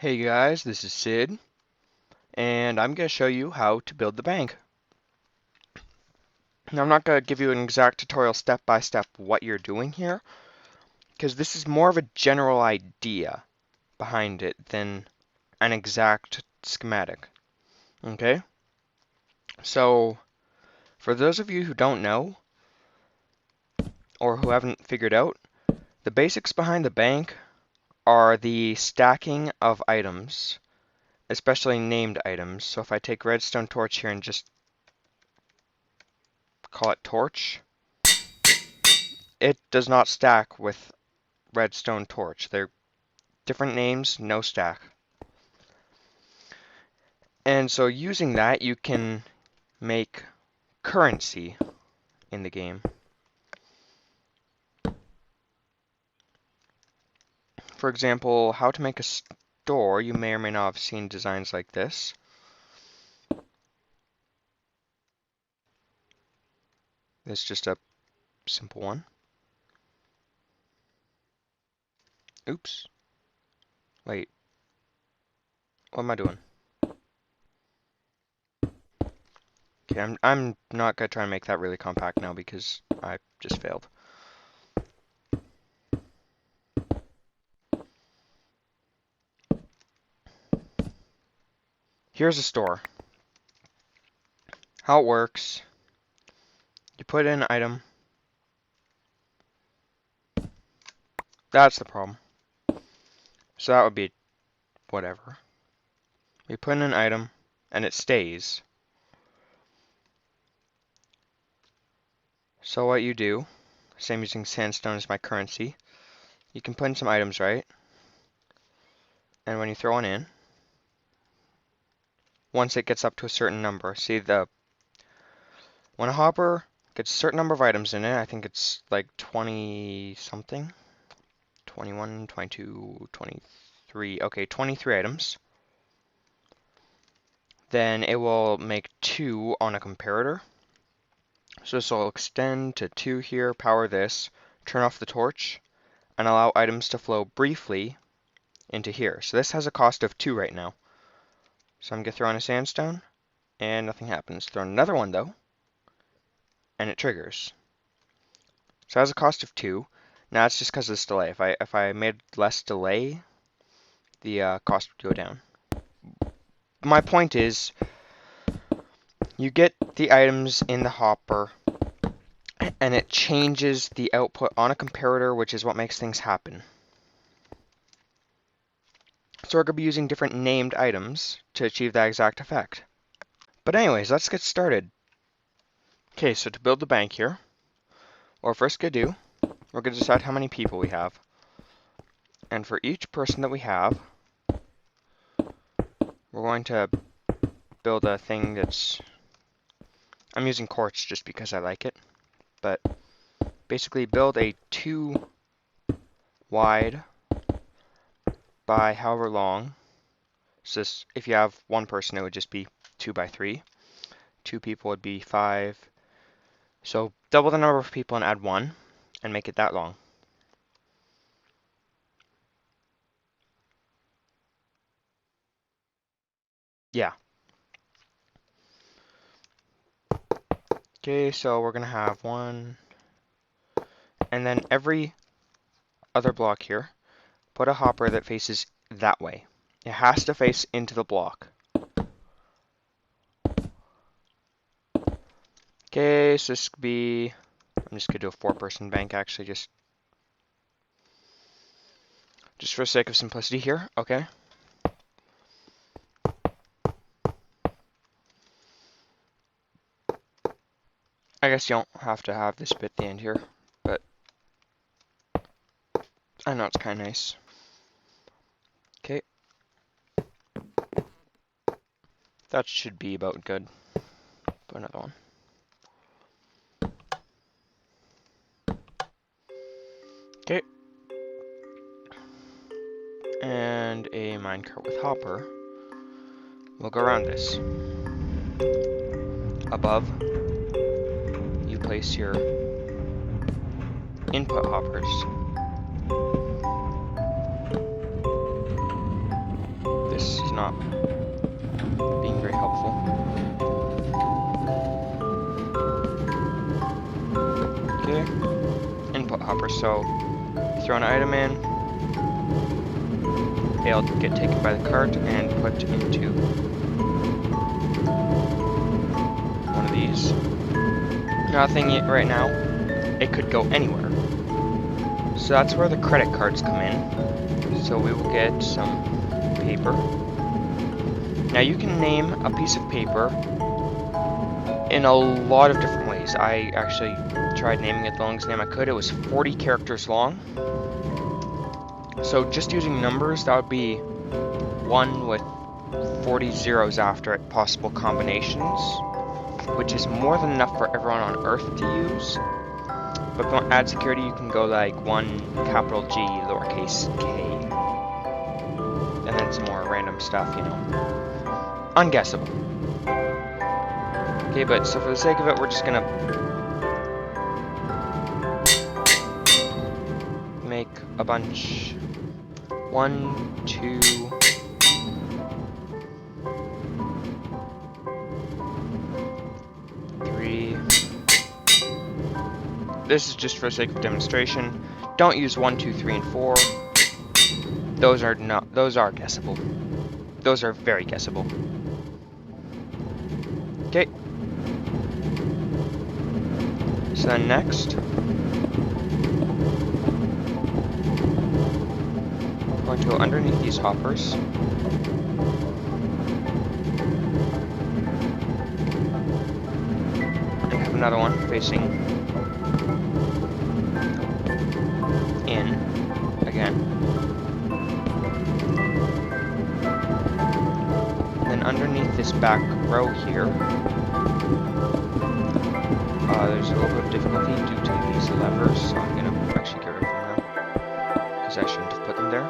Hey guys, this is Sid, and I'm going to show you how to build the bank. Now, I'm not going to give you an exact tutorial step by step what you're doing here, because this is more of a general idea behind it than an exact schematic. Okay? So, for those of you who don't know, or who haven't figured out, the basics behind the bank are the stacking of items, especially named items. So if I take redstone torch here and just call it torch, it does not stack with redstone torch. They're different names, no stack. And so using that, you can make currency in the game. For example, how to make a store. You may or may not have seen designs like this. This is just a simple one. Oops. Wait. What am I doing? Okay, I'm not gonna try and make that really compact now because I just failed. Here's a store. How it works. You put in an item. That's the problem. So that would be whatever. You put in an item and it stays. So what you do, same using sandstone as my currency, you can put in some items, right? And when you throw one in, once it gets up to a certain number, see when a hopper gets a certain number of items in it, I think it's like 20 something, 21, 22, 23, okay, 23 items, then it will make 2 on a comparator. So this will extend to 2 here, power this, turn off the torch, and allow items to flow briefly into here. So this has a cost of 2 right now. So I'm going to throw in a sandstone, and nothing happens. Throw in another one, though, and it triggers. So it has a cost of 2. Now it's just because of this delay. If I made less delay, the cost would go down. My point is, you get the items in the hopper, and it changes the output on a comparator, which is what makes things happen. So we're going to be using different named items to achieve that exact effect. But anyways, let's get started. Okay, so to build the bank here, what we're first going to do, we're going to decide how many people we have. And for each person that we have, we're going to build a thing that's... I'm using quartz just because I like it. But basically build a 2 wide by however long. So this, if you have one person, it would just be 2 by 3. 2 people would be 5. So double the number of people and add 1 and make it that long. Yeah. Okay, so we're going to have 1. And then every other block here, put a hopper that faces that way. It has to face into the block. Okay, so this could be... I'm just going to do a 4-person bank, actually, just for the sake of simplicity here. Okay. I guess you don't have to have this bit at the end here, but I know it's kind of nice. Okay. That should be about good. Put another one. Okay. And a minecart with hopper. We'll go around this. Above, you place your input hoppers. is not being very helpful. Okay, input hopper. So throw an item in, it'll get taken by the cart and put into one of these. Nothing right now. It could go anywhere. So that's where the credit cards come in. So we will get some paper. Now you can name a piece of paper in a lot of different ways. I actually tried naming it the longest name I could. It was 40 characters long. So just using numbers, that would be 1 with 40 zeros after it, possible combinations, which is more than enough for everyone on Earth to use. But if you want to add security, you can go like 1 capital G lowercase k. And then some more random stuff, you know. Unguessable. Okay, but so for the sake of it, we're just gonna make a bunch. 1, 2, 3. This is just for the sake of demonstration. Don't use 1, 2, 3, and 4. Those are guessable. Those are very guessable. Okay. So then next, I'm going to go underneath these hoppers. And have another one facing in again. And then underneath this back row here, there's a little bit of difficulty due to these levers, so I'm going to actually get rid of them now, because I shouldn't have put them there.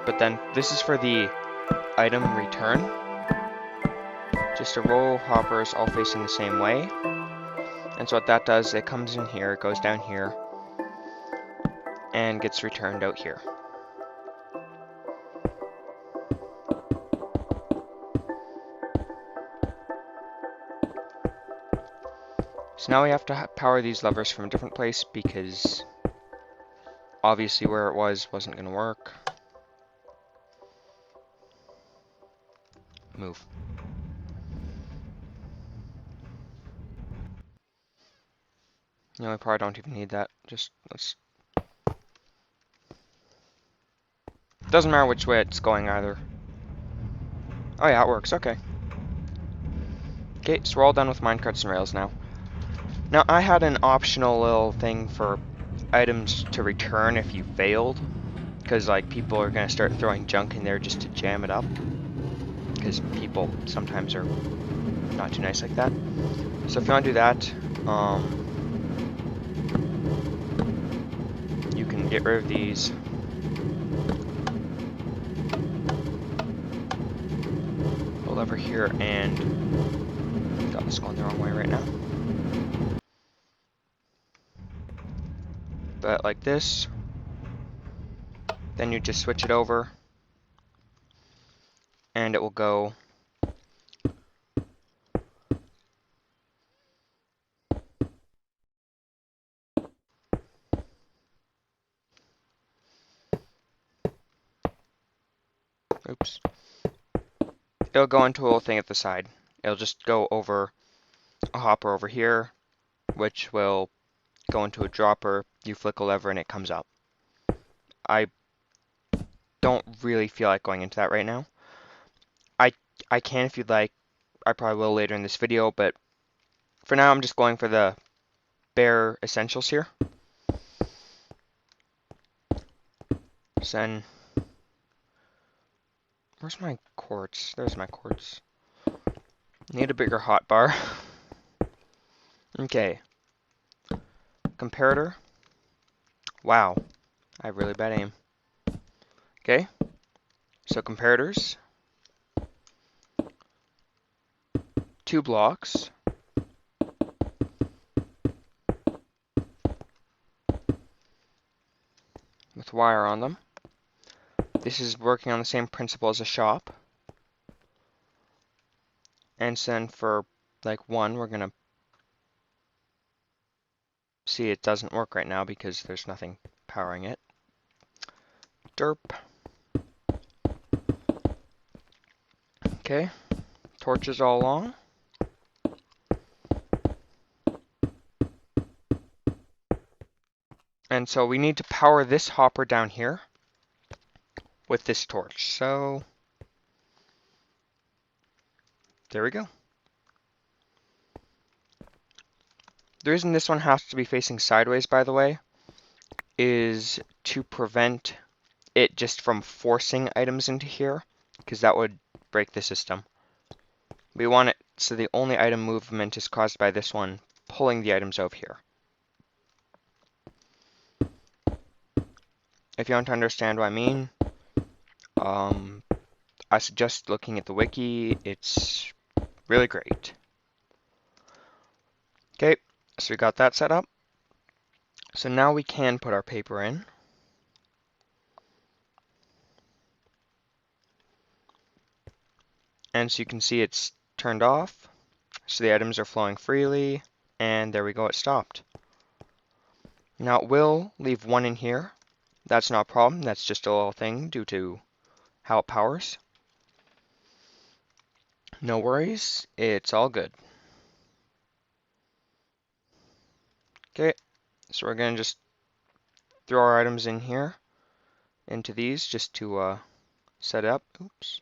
But then this is for the item return. Just a row of hoppers all facing the same way. And so what that does, it comes in here, it goes down here, and gets returned out here. So now we have to power these levers from a different place because obviously where it wasn't going to work. Move. No, I probably don't even need that. Just let's. Doesn't matter which way it's going either. Oh yeah, it works. Okay. Okay, so we're all done with minecarts and rails now. Now I had an optional little thing for items to return if you failed, because like people are gonna start throwing junk in there just to jam it up, because people sometimes are not too nice like that. So if you want to do that, you can get rid of these. Pull over here and got this going the wrong way right now. But like this, then you just switch it over, and it will go oops. It'll go into a little thing at the side. It'll just go over a hopper over here, which will go into a dropper. You flick a lever and it comes up. I don't really feel like going into that right now. I can if you'd like. I probably will later in this video, but for now I'm just going for the bare essentials here. So then, where's my quartz? There's my quartz. Need a bigger hotbar. Okay. Comparator. Wow. I have really bad aim. Okay. So comparators. 2 blocks. With wire on them. This is working on the same principle as a shop. And then for like 1, we're gonna see it doesn't work right now because there's nothing powering it. Derp. Okay, torches all along. And so we need to power this hopper down here with this torch. So there we go. The reason this one has to be facing sideways, by the way, is to prevent it just from forcing items into here, because that would break the system. We want it so the only item movement is caused by this one pulling the items over here. If you want to understand what I mean, I suggest looking at the wiki. It's really great. Okay, so we got that set up. So now we can put our paper in. And so you can see it's turned off. So the items are flowing freely. And there we go, it stopped. Now it will leave 1 in here. That's not a problem. That's just a little thing due to how it powers. No worries. It's all good. Okay, so we're going to just throw our items in here, into these, just to set up. Oops.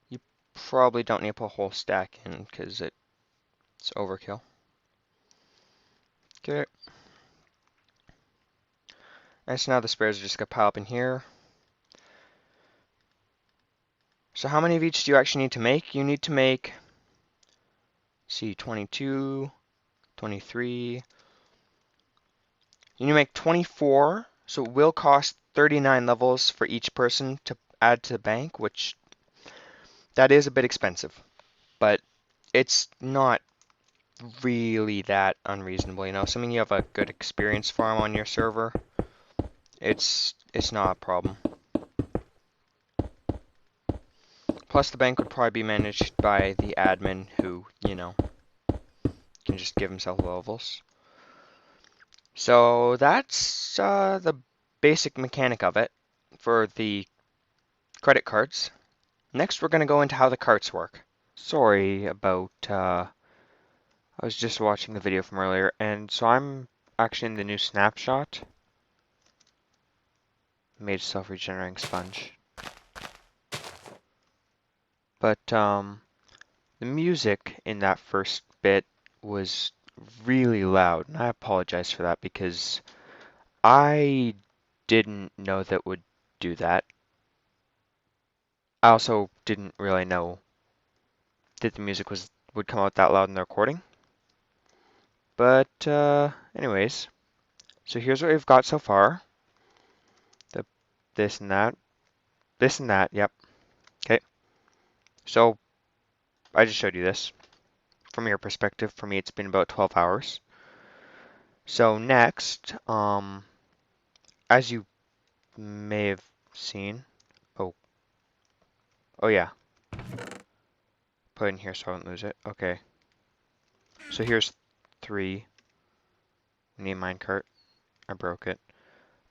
You probably don't need to put a whole stack in because it's overkill. Okay. And so now the spares are just going to pile up in here. So how many of each do you actually need to make? You need to make, see, 22, 23. You need to make 24. So it will cost 39 levels for each person to add to the bank, which that is a bit expensive. But it's not really that unreasonable, you know. Assuming you have a good experience farm on your server, it's not a problem. Plus the bank would probably be managed by the admin who, you know, can just give himself levels. So that's the basic mechanic of it for the credit cards. Next we're going to go into how the carts work. Sorry about, I was just watching the video from earlier, and so I'm actually in the new snapshot. Made self-regenerating sponge. But the music in that first bit was really loud, and I apologize for that because I didn't know that would do that. I also didn't really know that the music would come out that loud in the recording. But anyways, so here's what we've got so far. This and that, yep. Okay. So I just showed you this. From your perspective, for me it's been about 12 hours. So next, as you may have seen, oh yeah, put it in here so I don't lose it. Okay. So here's 3. We need a minecart. I broke it.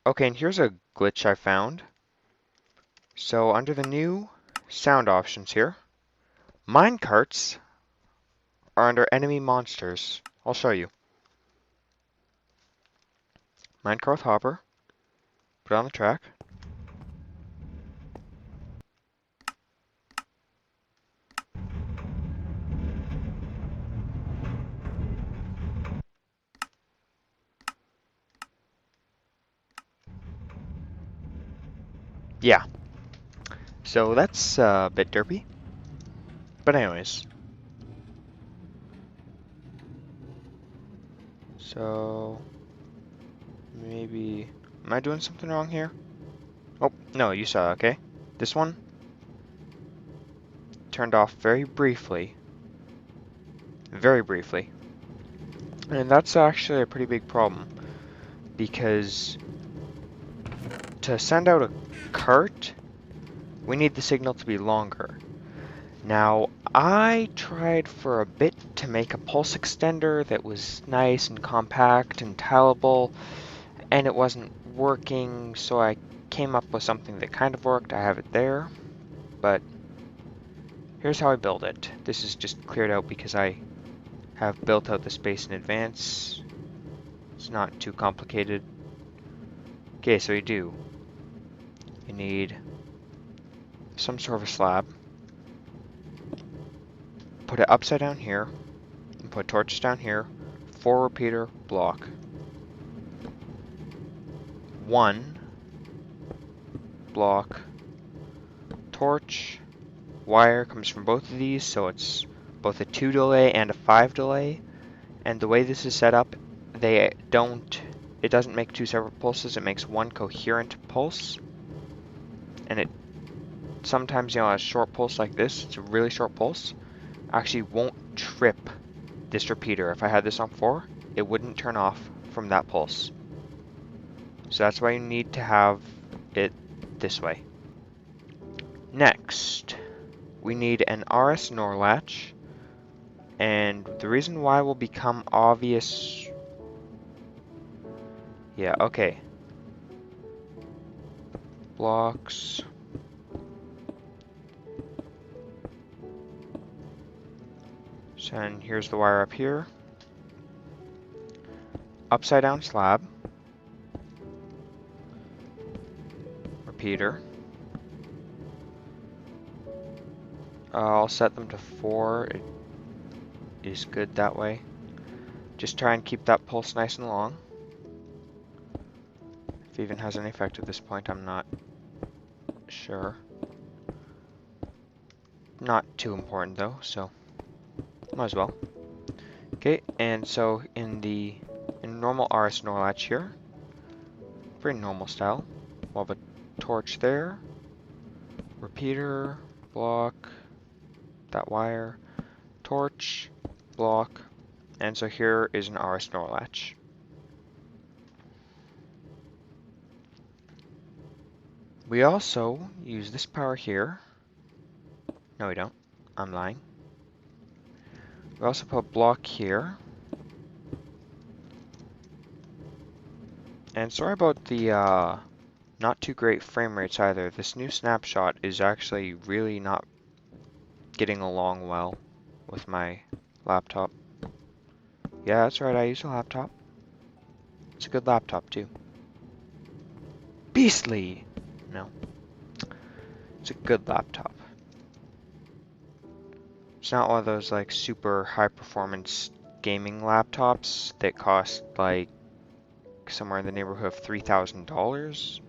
Okay, and here's a glitch I found. So under the new sound options here, minecarts are under enemy monsters. I'll show you. Minecart with hopper. Put it on the track. Yeah. So that's a bit derpy. But anyways. So maybe, am I doing something wrong here? Oh, no, you saw, okay. This one turned off very briefly. Very briefly. And that's actually a pretty big problem. Because to send out a cart, we need the signal to be longer. Now, I tried for a bit to make a pulse extender that was nice and compact and tileable, and it wasn't working, so I came up with something that kind of worked. I have it there, but here's how I build it. This is just cleared out because I have built out the space in advance. It's not too complicated. Okay, so you need some sort of a slab. Put it upside down here, and put torches down here. 4 repeater block. 1 block torch. Wire comes from both of these, so it's both a 2 delay and a 5 delay. And the way this is set up, it doesn't make 2 separate pulses, it makes 1 coherent pulse. And it sometimes, a short pulse like this, it's a really short pulse, actually won't trip this repeater. If I had this on 4, it wouldn't turn off from that pulse. So that's why you need to have it this way. Next, we need an RS NOR latch, and the reason why will become obvious. Yeah, okay. Blocks. So, and here's the wire up here. Upside down slab. Repeater. I'll set them to 4. It is good that way. Just try and keep that pulse nice and long. If it even has any effect at this point, I'm not sure. Not too important though, so might as well. Okay, and so in normal RS NOR latch here, very normal style, we'll have a torch there, repeater, block, that wire, torch, block, and so here is an RS NOR latch. We also use this power here. No, we don't. I'm lying. We also put a block here. And sorry about the not too great frame rates either. This new snapshot is actually really not getting along well with my laptop. Yeah, that's right, I use a laptop. It's a good laptop too. Beastly! No. It's a good laptop. It's not one of those like super high performance gaming laptops that cost like somewhere in the neighborhood of $3,000,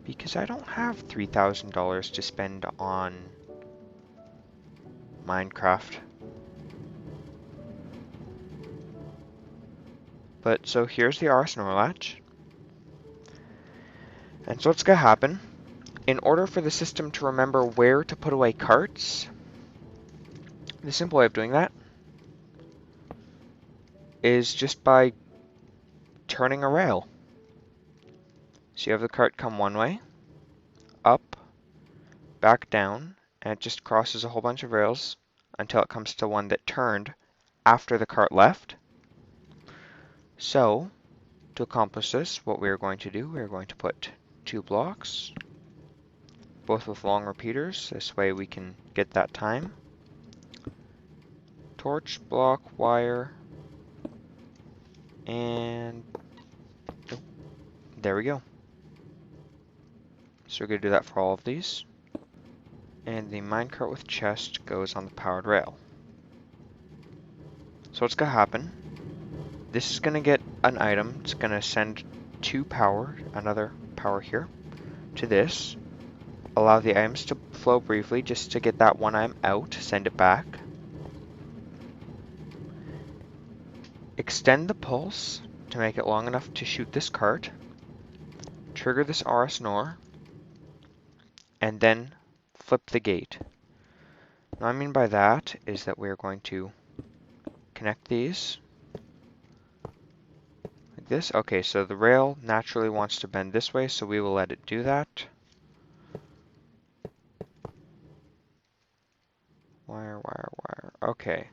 because I don't have $3,000 to spend on Minecraft. But so here's the RS NOR latch. And so what's going to happen, in order for the system to remember where to put away carts, the simple way of doing that is just by turning a rail. So you have the cart come one way, up, back down, and it just crosses a whole bunch of rails until it comes to one that turned after the cart left. So, to accomplish this, what we are going to do, we are going to put 2 blocks, both with long repeaters. This way we can get that time. Torch, block, wire, and oh, there we go. So we're going to do that for all of these. And the minecart with chest goes on the powered rail. So what's going to happen, this is going to get an item. It's going to send 2 power, another power here, to this. Allow the items to flow briefly just to get that one item out, send it back. Extend the pulse to make it long enough to shoot this cart. Trigger this RS NOR. And then flip the gate. What I mean by that is that we're going to connect these like this. Okay, so the rail naturally wants to bend this way, so we will let it do that. Wire, wire, wire. Okay.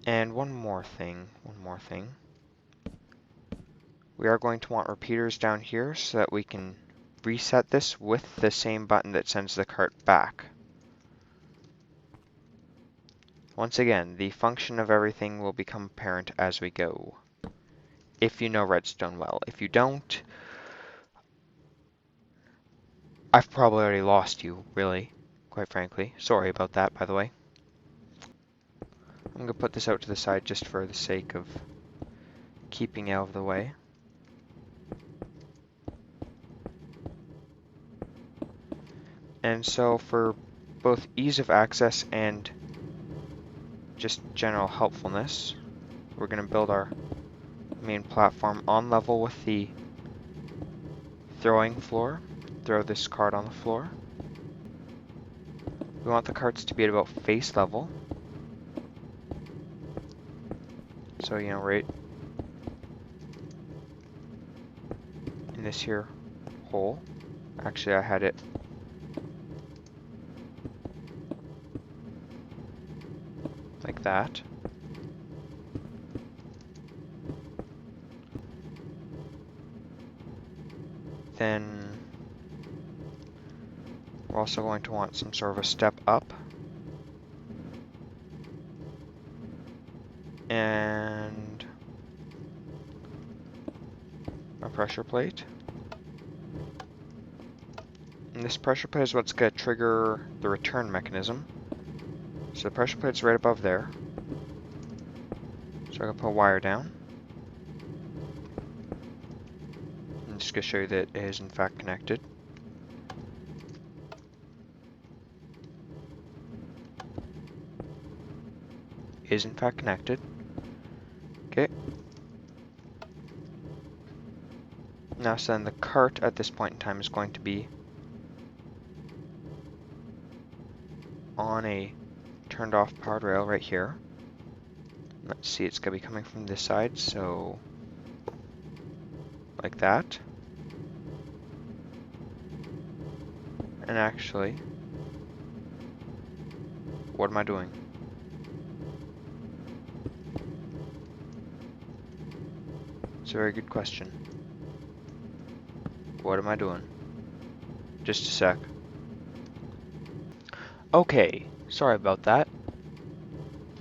And one more thing. We are going to want repeaters down here so that we can reset this with the same button that sends the cart back. Once again, the function of everything will become apparent as we go, if you know Redstone well. If you don't, I've probably already lost you, really, quite frankly. Sorry about that, by the way. I'm going to put this out to the side just for the sake of keeping out of the way. And so for both ease of access and just general helpfulness, we're going to build our main platform on level with the throwing floor. Throw this cart on the floor. We want the carts to be at about face level. So, you know, right in this here hole. Actually, I had it like that. Then we're also going to want some sort of a step up. And a pressure plate. And this pressure plate is what's going to trigger the return mechanism. So the pressure plate's right above there. So I'm going to put a wire down. I'm just going to show you that it is in fact connected. Is in fact connected. Okay. Now so then the cart at this point in time is going to be on a turned off powered rail right here. Let's see, it's going to be coming from this side, so like that. And actually, what am I doing? It's a very good question. What am I doing? Just a sec. Okay, sorry about that.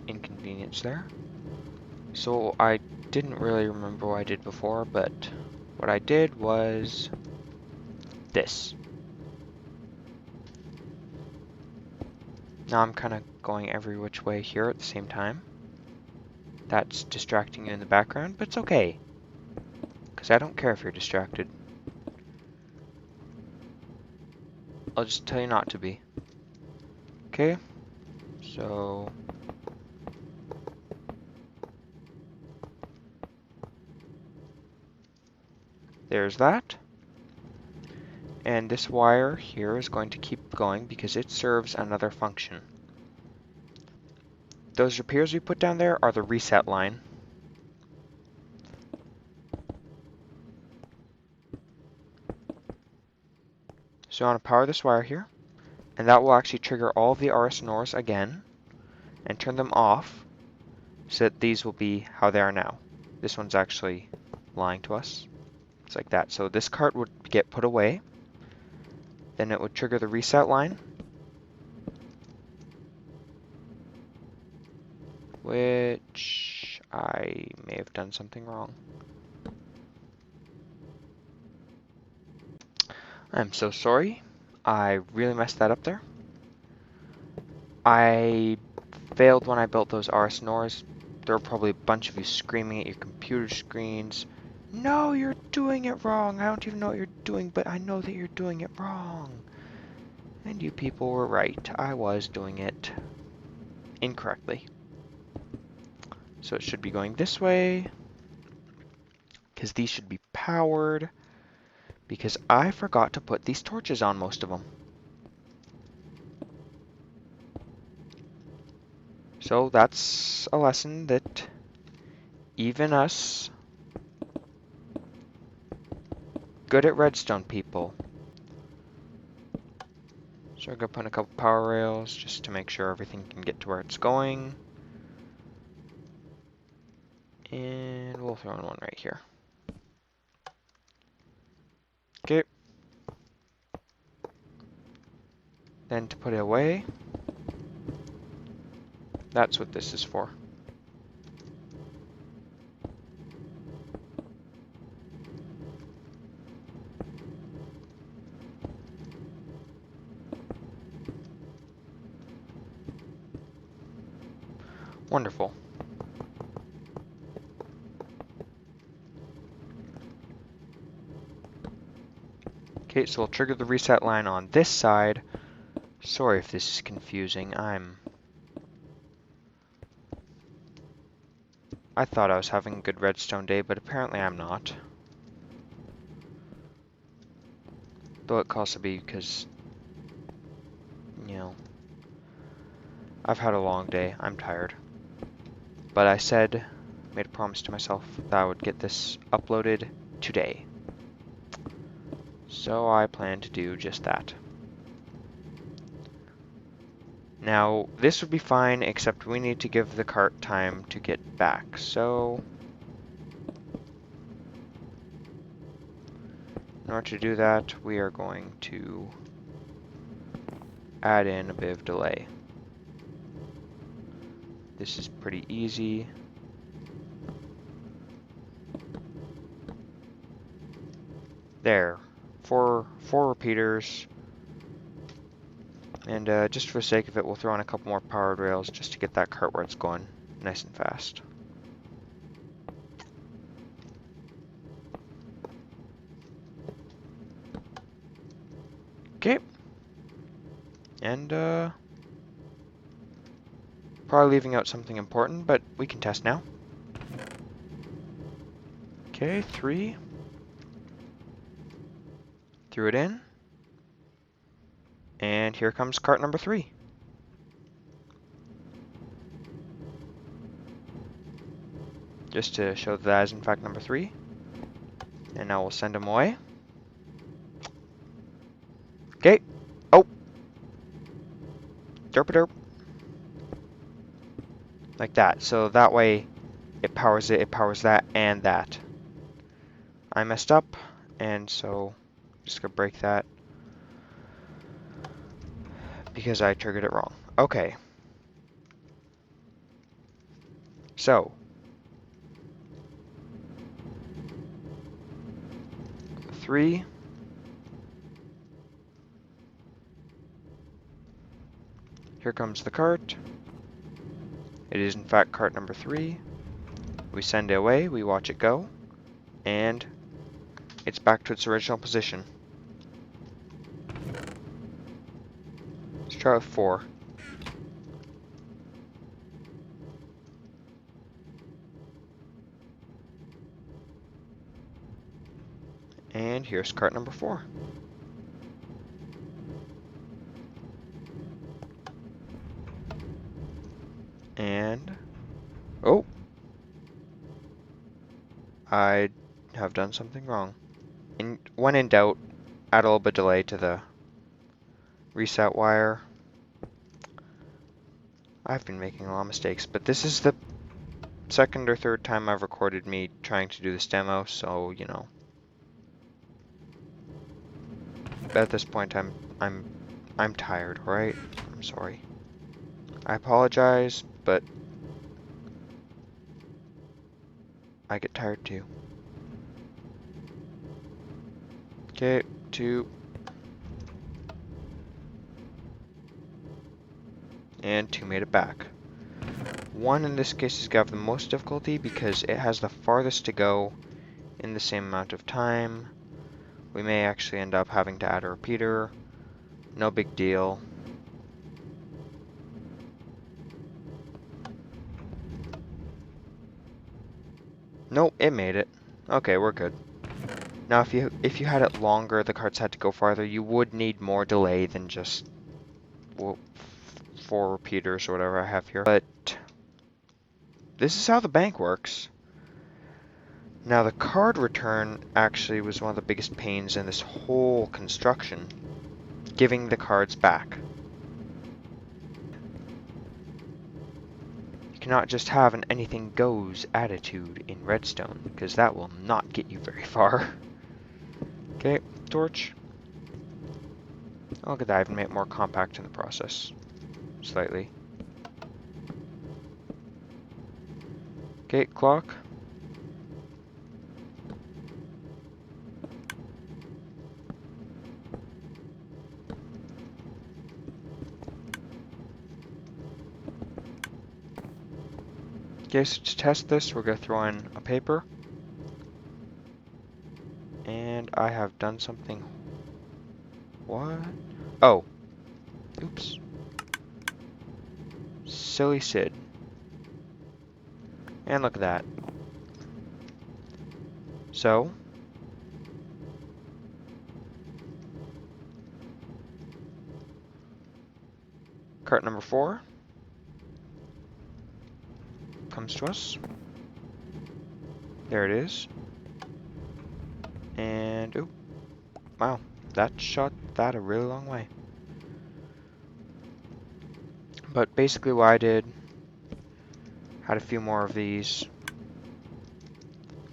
Inconvenience there. So I didn't really remember what I did before, but what I did was this. Now I'm kind of going every which way here at the same time. That's distracting you in the background, but it's okay. Because I don't care if you're distracted. I'll just tell you not to be. Okay? So there's that. And this wire here is going to keep going because it serves another function. Those repeaters we put down there are the reset line. So I want to power this wire here, and that will actually trigger all of the RS NORs again and turn them off so that these will be how they are now. This one's actually lying to us. It's like that. So this cart would get put away, then it would trigger the reset line, which I may have done something wrong. I'm so sorry. I really messed that up there. I failed when I built those RS NORs. There were probably a bunch of you screaming at your computer screens. No, you're doing it wrong. I don't even know what you're doing, but I know that you're doing it wrong. And you people were right. I was doing it incorrectly. So it should be going this way, because these should be powered, because I forgot to put these torches on most of them. So that's a lesson that even us good at redstone people So I'm going to put in a couple power rails just to make sure everything can get to where it's going. And we'll throw in one right here. Okay. Then to put it away, that's what this is for. Wonderful. Okay, so we'll trigger the reset line on this side. Sorry if this is confusing. I thought I was having a good redstone day, but apparently I'm not. Though it could also be because, you know, I've had a long day. I'm tired. But I made a promise to myself that I would get this uploaded today. So I plan to do just that. Now, this would be fine, except we need to give the cart time to get back. So, in order to do that, we are going to add in a bit of delay. This is pretty easy. There, four repeaters. And just for the sake of it, we'll throw in a couple more powered rails just to get that cart where it's going nice and fast. Okay. And probably leaving out something important, but we can test now. Okay, 3. Threw it in. And here comes cart number 3. Just to show that is in fact number 3. And now we'll send him away. Okay. Oh! Derp-a-derp. Like that. So that way it powers that, and that. I messed up, and so I'm just gonna break that because I triggered it wrong. Okay. So, 3. Here comes the cart. It is in fact cart number 3. We send it away, we watch it go, and it's back to its original position. Let's try with 4. And here's cart number 4. And, oh, I have done something wrong. When in doubt, add a little bit of delay to the reset wire. I've been making a lot of mistakes, but this is the second or third time I've recorded me trying to do this demo, so, you know. At this point, I'm tired, alright? I'm sorry. I apologize, but I get tired too. Okay, 2. And 2 made it back. 1 in this case is going to have the most difficulty because it has the farthest to go in the same amount of time. We may actually end up having to add a repeater. No big deal. Nope, it made it. Okay, we're good. Now, if you had it longer, the carts had to go farther, you would need more delay than just, well, 4 repeaters or whatever I have here. But this is how the bank works. Now, the card return actually was one of the biggest pains in this whole construction. giving the cards back. You cannot just have an anything goes attitude in Redstone, because that will not get you very far. Okay, torch. Oh, look at that, I even made it more compact in the process. Slightly. Okay, clock. Okay, so to test this, we're going to throw in a paper. And I have done something. What? Oh. Oops. Silly Sid. And look at that. So. Cart number 4 comes to us. There it is. And, oop. Wow. That shot that a really long way. But basically what I did, had a few more of these.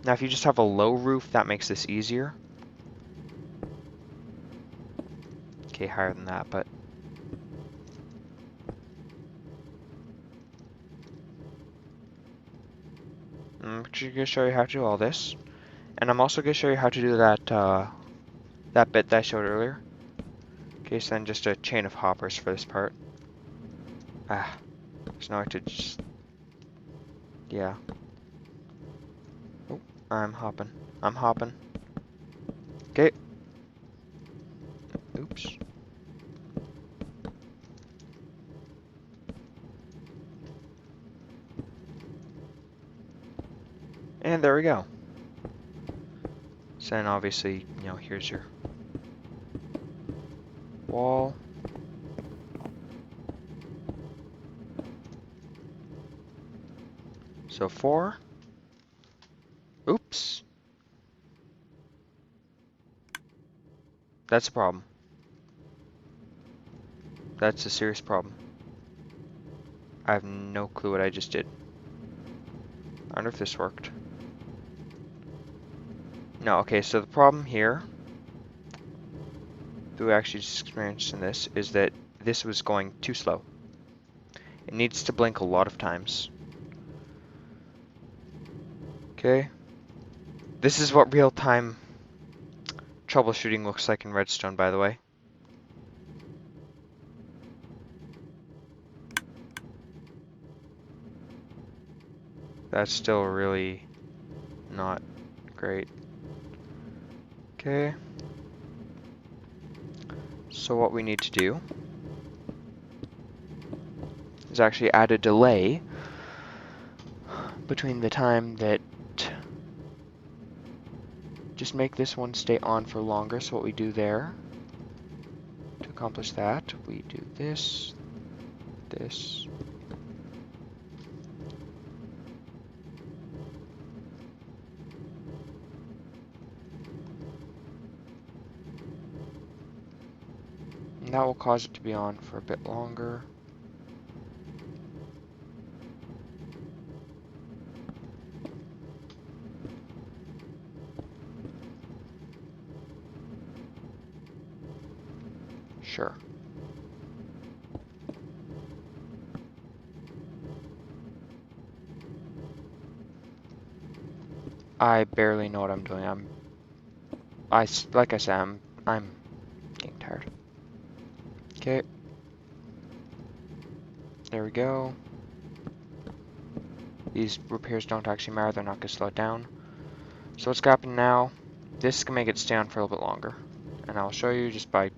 Now if you just have a low roof, that makes this easier. Okay, higher than that, but... I'm actually going to show you how to do all this. And I'm also going to show you how to do that, that bit that I showed earlier. Okay, so then just a chain of hoppers for this part. Ah, so now I have to just... Yeah. Oh, I'm hopping. I'm hopping. Okay. Oops. And there we go. So then obviously, you know, here's your wall. So 4. Oops. That's a problem. That's a serious problem. I have no clue what I just did. I wonder if this worked. No, okay, so the problem here that we actually just experienced in this is that this was going too slow. It needs to blink a lot of times. Okay. This is what real-time troubleshooting looks like in Redstone, by the way. That's still really not great. Okay. So what we need to do is actually add a delay between the time that... Just make this one stay on for longer. So what we do there, to accomplish that, we do this, this. And that will cause it to be on for a bit longer. Sure. I barely know what I'm doing. Like I said, I'm getting tired. Okay. There we go. These repairs don't actually matter, they're not going to slow it down. So what's going to happen now, this can make it stay on for a little bit longer. And I'll show you just by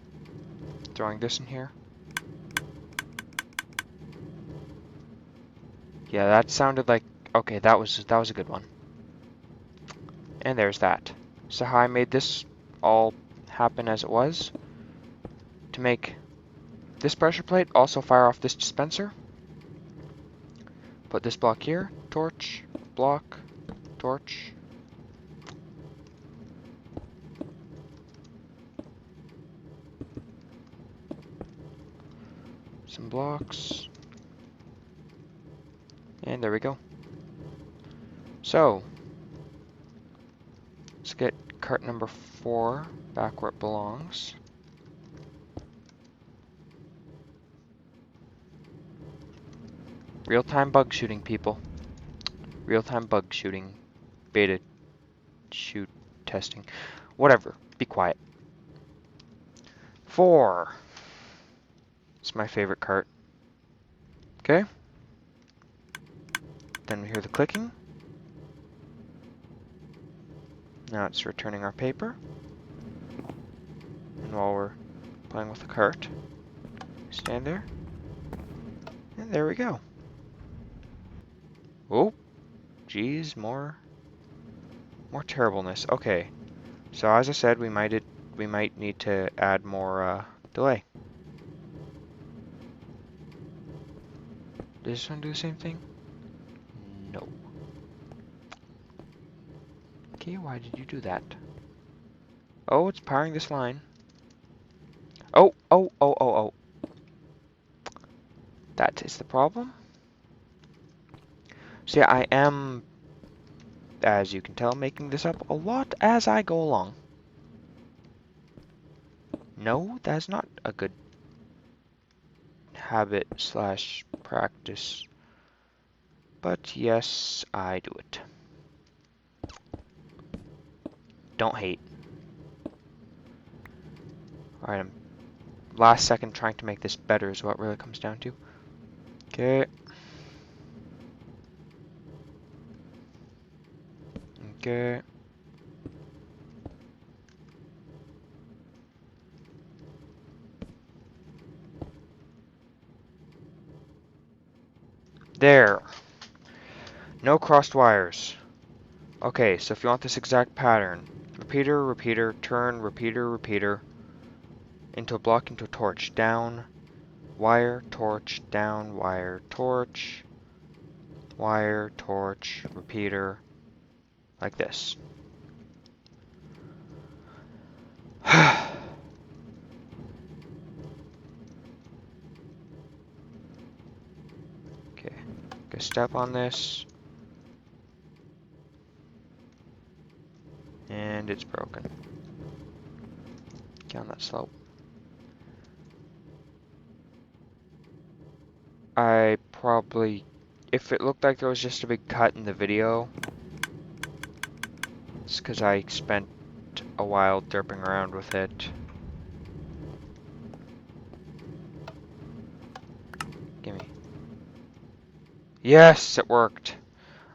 throwing this in here. Yeah, that sounded like, okay, that was a good one. And there's that. So how I made this all happen as it was, to make this pressure plate also fire off this dispenser. Put this block here, torch, block, torch. some blocks. And there we go. So, let's get cart number 4 back where it belongs. Real-time bug shooting, people. Real-time bug shooting. Beta shoot testing. Whatever. Be quiet. 4. It's my favorite cart. Okay. Then we hear the clicking. Now it's returning our paper. And while we're playing with the cart, stand there. And there we go. Oh, geez, more terribleness. Okay, so as I said, we might need to add more delay. Does this one do the same thing? No. Okay, why did you do that? Oh, it's powering this line. Oh. That is the problem. So yeah, I am, as you can tell, making this up a lot as I go along. No, that's not a good habit / practice. But yes, I do it. Don't hate. Alright, I'm last second trying to make this better is what it really comes down to. Okay. Okay. There. No crossed wires. Okay, so if you want this exact pattern, repeater, repeater, turn, repeater, repeater, into a block, into a torch, down, wire, torch, down, wire, torch, repeater, like this. Okay, go step on this. And it's broken. Get on that slope. I probably, if it looked like there was just a big cut in the video, it's because I spent a while derping around with it. Gimme. Yes, it worked.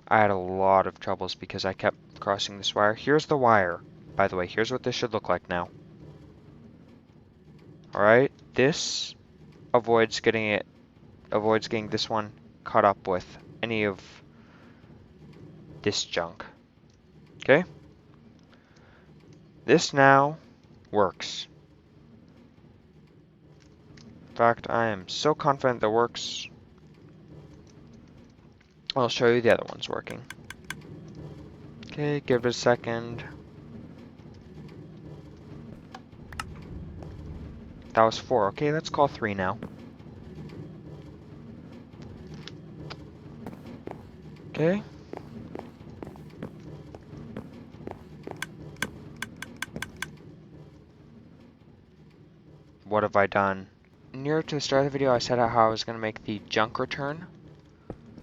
I had a lot of troubles because I kept crossing this wire. Here's the wire. By the way, here's what this should look like now. Alright, this avoids getting this one caught up with any of this junk. Okay? This now works. In fact, I am so confident that works. I'll show you the other ones working. Okay, give it a second. That was 4. Okay, let's call 3 now. Okay. What have I done? Near to the start of the video, I said how I was going to make the junk return.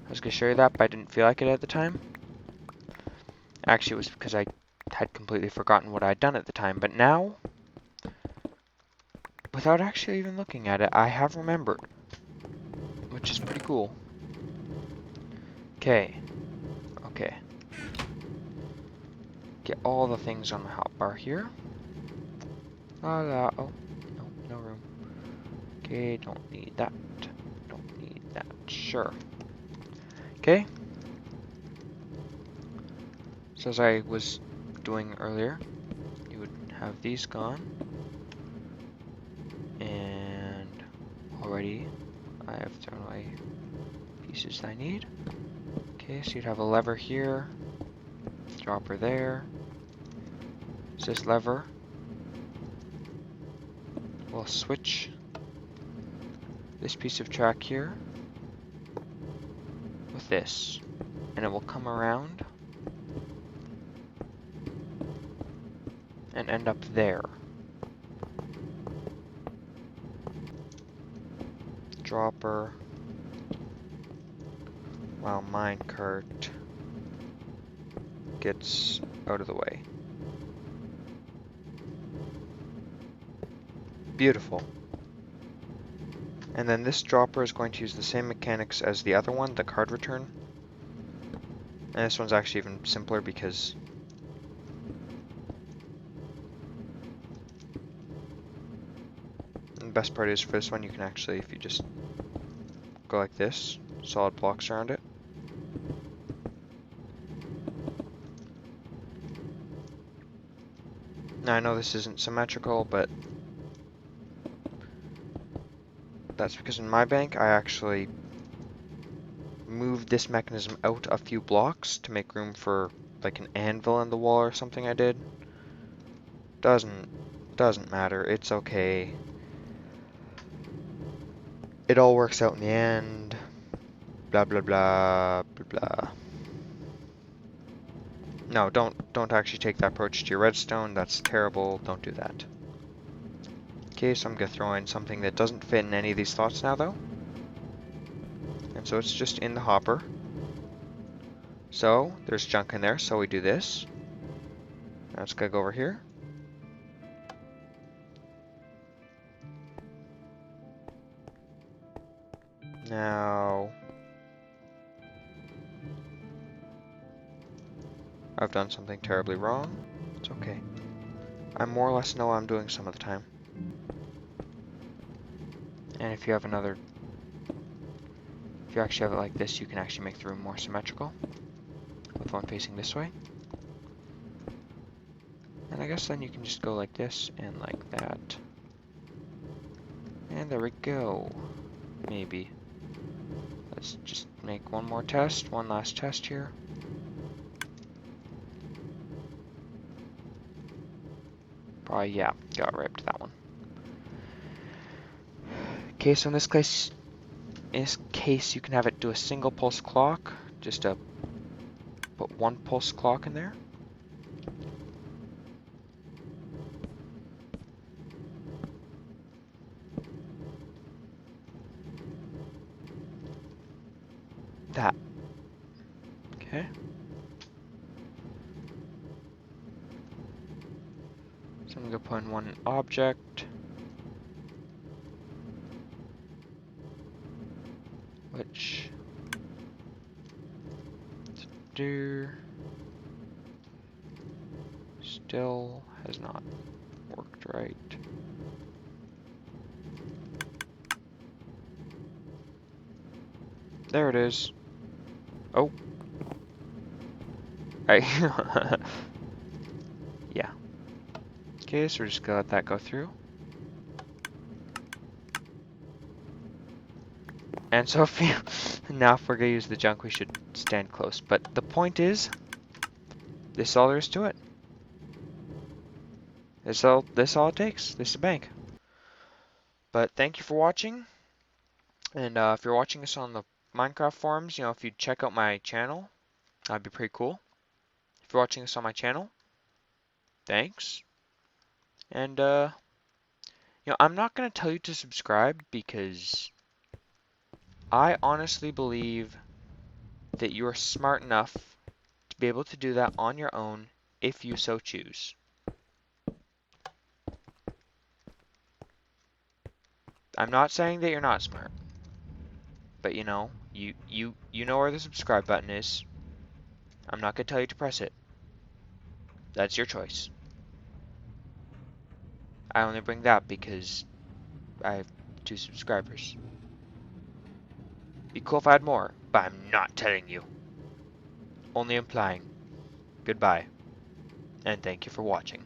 I was going to show you that, but I didn't feel like it at the time. Actually, it was because I had completely forgotten what I'd done at the time, but now, without actually even looking at it, I have remembered, which is pretty cool. Okay. Okay. Get all the things on the hotbar here. Oh, no, no room. Okay, don't need that. Don't need that. Sure. Okay. So as I was doing earlier, you would have these gone. And already I have thrown away pieces I need. Okay, so you'd have a lever here, dropper there. So this lever will switch this piece of track here with this, and it will come around and end up there. Dropper, while minecart gets out of the way. Beautiful. And then this dropper is going to use the same mechanics as the other one, the card return. And this one's actually even simpler because the best part is for this one you can actually, if you just go like this, solid blocks around it. Now I know this isn't symmetrical, but that's because in my bank I actually moved this mechanism out a few blocks to make room for like an anvil in the wall or something I did. Doesn't matter, it's okay. It all works out in the end. Blah blah blah blah blah. No, don't actually take that approach to your redstone. That's terrible. Don't do that. Okay, so I'm gonna throw in something that doesn't fit in any of these slots now, though. And so it's just in the hopper. So there's junk in there, so we do this. Now it's gonna go over here. Now I've done something terribly wrong. It's okay. I more or less know what I'm doing some of the time. And if you actually have it like this, you can actually make the room more symmetrical with one facing this way. And I guess then you can just go like this and like that. And there we go. Maybe. Let's just make one more test, one last test here. Probably, yeah, got right up to that one. Okay, so in this case you can have it do a single pulse clock. Just put one pulse clock in there. That. Okay. So I'm gonna put in one object, which still has not worked right. There it is. Oh. Yeah. Okay, so we're just gonna let that go through. And so now if we're gonna use the junk, we should stand close. But the point is, this is all there is to it. This all it takes. This is a bank. But thank you for watching. And if you're watching this on the Minecraft forums, you know, if you'd check out my channel, that'd be pretty cool. If you're watching this on my channel, thanks. And you know, I'm not gonna tell you to subscribe because I honestly believe that you are smart enough to be able to do that on your own if you so choose. I'm not saying that you're not smart, but you know, you know where the subscribe button is. I'm not gonna tell you to press it. That's your choice. I only bring that because I have 2 subscribers. Be cool if I had more, but I'm not telling you. Only implying. Goodbye, and thank you for watching.